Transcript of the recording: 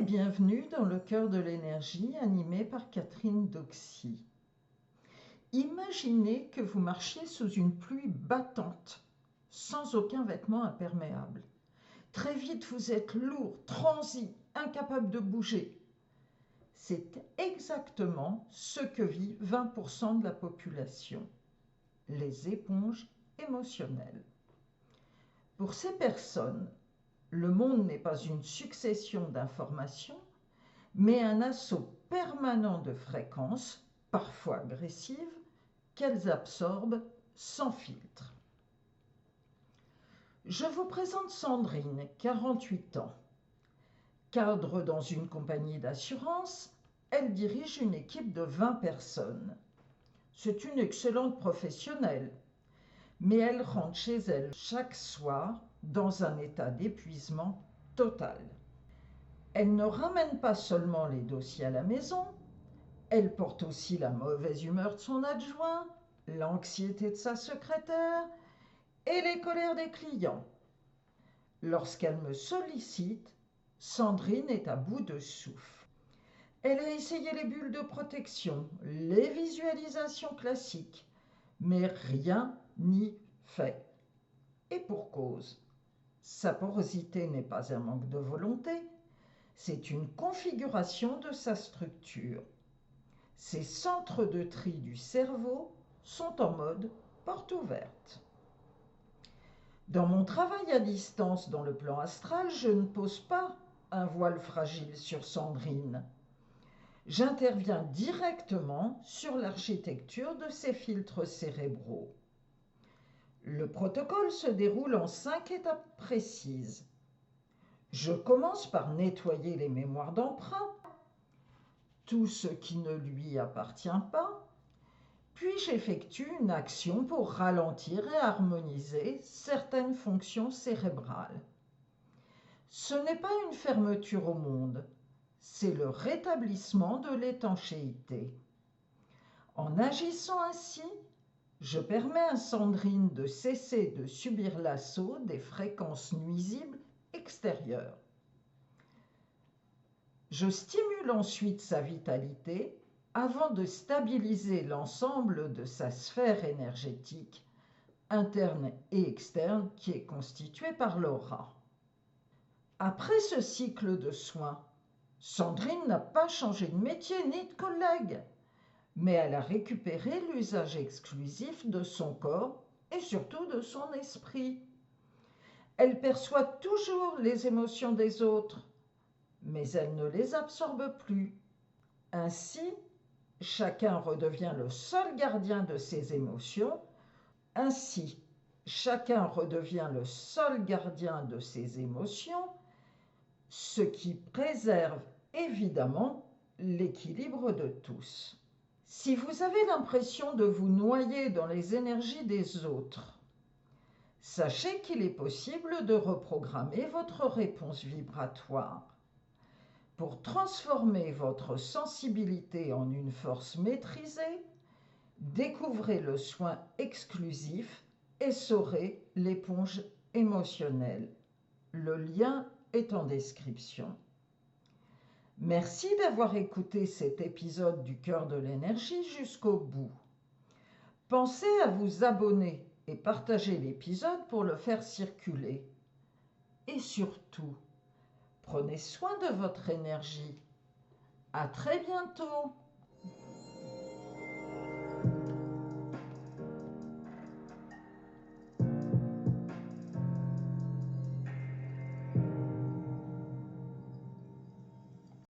et bienvenue dans le cœur de l'énergie animé par Catherine Doxy. Imaginez que vous marchiez sous une pluie battante, sans aucun vêtement imperméable. Très vite, vous êtes lourd, transi, incapable de bouger. C'est exactement ce que vit 20% de la population, les éponges émotionnelles. Pour ces personnes, le monde n'est pas une succession d'informations, mais un assaut permanent de fréquences, parfois agressives, qu'elles absorbent sans filtre. Je vous présente Sandrine, 48 ans. Cadre dans une compagnie d'assurance, elle dirige une équipe de 20 personnes. C'est une excellente professionnelle, mais elle rentre chez elle chaque soir dans un état d'épuisement total. Elle ne ramène pas seulement les dossiers à la maison, elle porte aussi la mauvaise humeur de son adjoint, l'anxiété de sa secrétaire et les colères des clients. Lorsqu'elle me sollicite, Sandrine est à bout de souffle. Elle a essayé les bulles de protection, les visualisations classiques, mais rien n'y fait. Et pour cause, sa porosité n'est pas un manque de volonté, c'est une configuration de sa structure. Ses centres de tri du cerveau sont en mode porte ouverte. Dans mon travail à distance dans le plan astral, je ne pose pas un voile fragile sur Sandrine. J'interviens directement sur l'architecture de ses filtres cérébraux. Le protocole se déroule en 5 étapes précises. Je commence par nettoyer les mémoires d'emprunt, tout ce qui ne lui appartient pas, puis j'effectue une action pour ralentir et harmoniser certaines fonctions cérébrales. Ce n'est pas une fermeture au monde, c'est le rétablissement de l'étanchéité. En agissant ainsi, je permets à Sandrine de cesser de subir l'assaut des fréquences nuisibles extérieures. Je stimule ensuite sa vitalité avant de stabiliser l'ensemble de sa sphère énergétique, interne et externe, qui est constituée par l'aura. Après ce cycle de soins, Sandrine n'a pas changé de métier ni de collègue, mais elle a récupéré l'usage exclusif de son corps et surtout de son esprit. Elle perçoit toujours les émotions des autres, mais elle ne les absorbe plus. Ainsi, chacun redevient le seul gardien de ses émotions. Ainsi, chacun redevient le seul gardien de ses émotions, ce qui préserve évidemment l'équilibre de tous. Si vous avez l'impression de vous noyer dans les énergies des autres, sachez qu'il est possible de reprogrammer votre réponse vibratoire. Pour transformer votre sensibilité en une force maîtrisée, découvrez le soin exclusif Essorer l'éponge émotionnelle. Le lien est en description. Merci d'avoir écouté cet épisode du Cœur de l'énergie jusqu'au bout. Pensez à vous abonner et partager l'épisode pour le faire circuler. Et surtout, prenez soin de votre énergie. À très bientôt!